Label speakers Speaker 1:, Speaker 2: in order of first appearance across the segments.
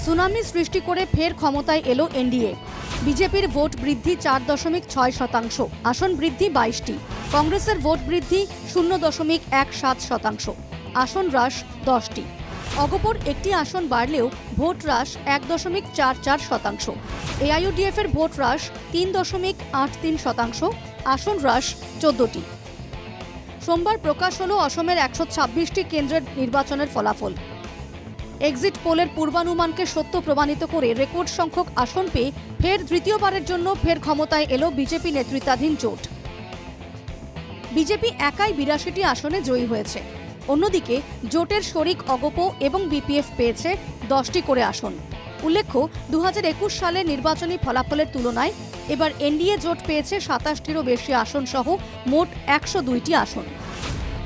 Speaker 1: Tsunami সৃষ্টি করে ফের ক্ষমতায় এলো এনডিএ। বিজেপির ভোট বৃদ্ধি 4.6%, আসন বৃদ্ধি 22টি। কংগ্রেসের ভোট বৃদ্ধি 0.17%, আসন হ্রাস 10টি। অগপর একটি আসন বাড়লেও ভোট হ্রাস 1.44%। এআইইউডিএফ এর ভোট হ্রাস 3.83%, আসন হ্রাস 14টি। সোমবার প্রকাশ হলো অসমের 126টি কেন্দ্রের নির্বাচনের ফলাফল। এক্সিট পোলের পূর্বানুমানকে সত্য প্রমাণিত করে রেকর্ড সংখ্যক আসন পেয়ে ফের তৃতীয়বারের জন্য ফের ক্ষমতায় এলো বিজেপি নেতৃত্বাধীন জোট। বিজেপি একাই 82টি আসনে জয়ী হয়েছে। অন্যদিকে জোটের শরিক অগপ এবং বিপিএফ পেয়েছে 10টি করে আসন। উল্লেখ্য, 2021 সালে নির্বাচনী ফলাফলের তুলনায় এবার এনডিএ জোট পেয়েছে 27টিরও বেশি আসন সহ মোট 102টি আসন।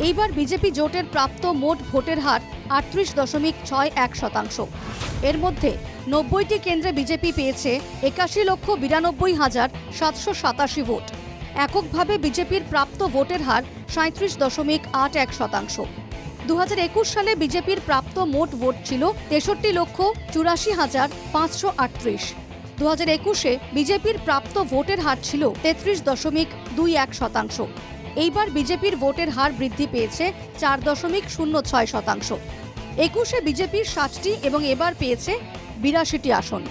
Speaker 1: এইবার বিজেপি জোটের প্রাপ্ত মোট ভোটের হার 38.61%। এর মধ্যে 90টি কেন্দ্রে বিজেপি পেয়েছে 81,92,787 ভোট। এককভাবে বিজেপির প্রাপ্ত ভোটের হার 37.81%। 2021 সালে বিজেপির প্রাপ্ত মোট ভোট ছিল 63,84,538। 2021-এ বিজেপির প্রাপ্ত ভোটের হার ছিল 33.21%। এইবার বিজেপির ভোটের হার বৃদ্ধি পেয়েছে 4.06%। 21-এ বিজেপির 60টি এবং এবার পেয়েছে 82টি আসন।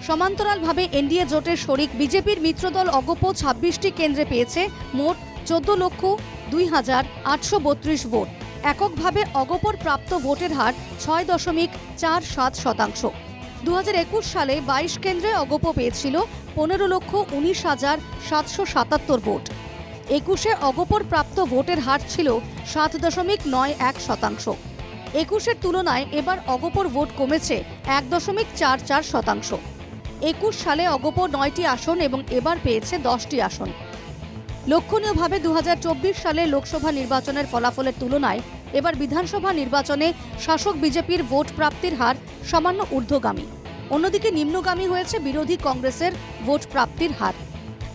Speaker 1: সমান্তরালভাবে এনডিএ জোটের শরিক বিজেপির মিত্রদল অগপ 26টি কেন্দ্রে পেয়েছে মোট 14,02,832 ভোট। এককভাবে অগপর প্রাপ্ত ভোটের হার 6.47%। 2021 সালে 22 কেন্দ্রে অগপ পেয়েছিল 15,19,777 ভোট। 21-এ অগপর প্রাপ্ত ভোটের হার ছিল 7.91%। 21-এর তুলনায় এবার অগপর ভোট কমেছে 1.44%। 21 সালে অগপ 9টি আসন এবং এবার পেয়েছে 10টি আসন। লক্ষণীয়ভাবে 2024 সালে লোকসভা নির্বাচনের ফলাফলের তুলনায় এবার বিধানসভা নির্বাচনে শাসক বিজেপির ভোট প্রাপ্তির হার সামান্য ঊর্ধ্বগামী। অন্যদিকে নিম্নগামী হয়েছে বিরোধী কংগ্রেসের ভোট প্রাপ্তির হার।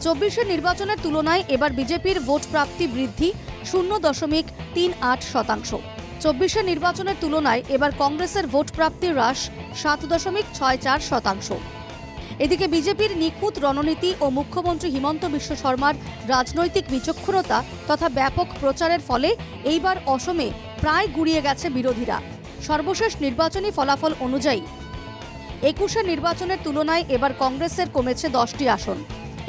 Speaker 1: 24-এর নির্বাচনের তুলনায় এবার বিজেপির ভোট প্রাপ্তি বৃদ্ধি 0.38%। 24-এর নির্বাচনের তুলনায় এবার কংগ্রেসের ভোট প্রাপ্তি হ্রাস 7.64%। এদিকে বিজেপির নিখুঁত রণনীতি ও মুখ্যমন্ত্রী হিমন্ত বিশ্ব শর্মার রাজনৈতিক বিচক্ষণতা তথা ব্যাপক প্রচারের ফলে এইবার অসমে প্রায় গুড়িয়ে গেছে বিরোধীরা। সর্বশেষ নির্বাচনী ফলাফল অনুযায়ী 21-এর নির্বাচনের তুলনায় এবার কংগ্রেসের কমেছে 10টি আসন।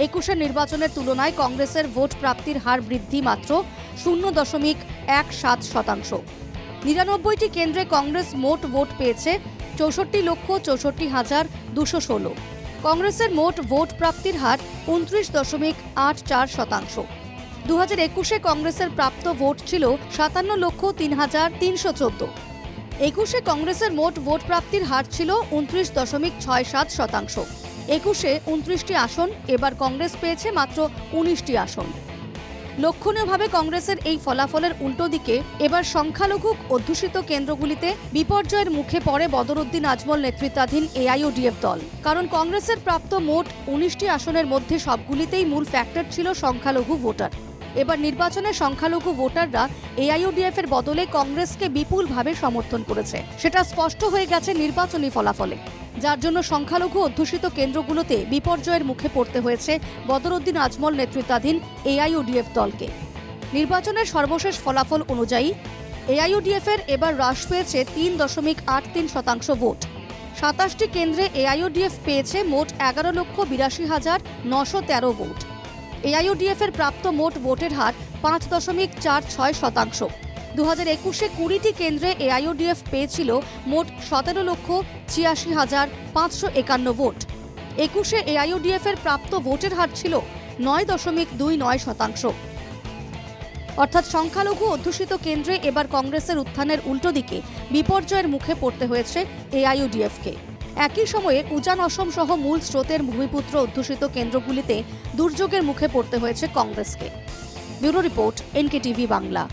Speaker 1: 21-এর নির্বাচনের তুলনায় কংগ্রেসের ভোট প্রাপ্তির হার বৃদ্ধি মাত্র 0.17%। 99টি কেন্দ্রে কংগ্রেস মোট ভোট পেয়েছে 64,64,216। কংগ্রেসের মোট ভোট প্রাপ্তির হার 29.84%। 2021-এ কংগ্রেসের প্রাপ্ত ভোট ছিল 57,03,314। 21-এ কংগ্রেসের মোট ভোট প্রাপ্তির হার ছিল 29.67%। 21-এ 29টি আসন, এবার কংগ্রেস পেয়েছে মাত্র 19টি আসন। লক্ষণীয়ভাবে কংগ্রেসের এই ফলাফলের উল্টো দিকে এবার সংখ্যালঘু অধ্যুষিত কেন্দ্রগুলিতে বিপর্যয়ের মুখে পড়ে বদরুদ্দিন আজমল নেতৃত্বাধীন এআইইউডিএফ দল। কারণ কংগ্রেসের প্রাপ্ত মোট 19টি আসনের মধ্যে সবগুলিতেই মূল ফ্যাক্টর ছিল সংখ্যালঘু ভোটার। এবার নির্বাচনে সংখ্যালঘু ভোটাররা এআইইউডিএফ এর বদলে কংগ্রেসকে বিপুলভাবে সমর্থন করেছে। সেটা স্পষ্ট হয়ে গেছে নির্বাচনী ফলাফলে, যার জন্য সংখ্যালঘু অধ্যুষিত কেন্দ্রগুলোতে বিপর্যয়ের মুখে পড়তে হয়েছে বদরুদ্দিন আজমল নেতৃত্বাধীন এআইইউডিএফ দলকে। নির্বাচনের সর্বশেষ ফলাফল অনুযায়ী এআইইউডিএফ এর এবার হ্রাস পেয়েছে 3.83% ভোট। 27টি কেন্দ্রে এআইইউডিএফ পেয়েছে মোট 11,82,913 ভোট। এআইইউডিএফ এর প্রাপ্ত মোট ভোটের হার 5.46%। 2021-এ 20টি কেন্দ্রে এআইইউডিএফ পেয়েছিল মোট 17,86,551 ভোট। 21-এ এআইইউডিএফ এর প্রাপ্ত ভোটের হার ছিল 9.29%। অর্থাৎ সংখ্যালঘু অধ্যুষিত কেন্দ্রে এবার কংগ্রেসের উত্থানের উল্টো দিকে বিপর্যয়ের মুখে পড়তে হয়েছে এআইইউডিএফকে। একই সময়ে উজান অসম সহ মূল স্রোতের ভূমিপুত্র অধ্যুষিত কেন্দ্রগুলিতে দুর্যোগের মুখে পড়তে হয়েছে কংগ্রেসকে। Bureau report, NKTV Bangla.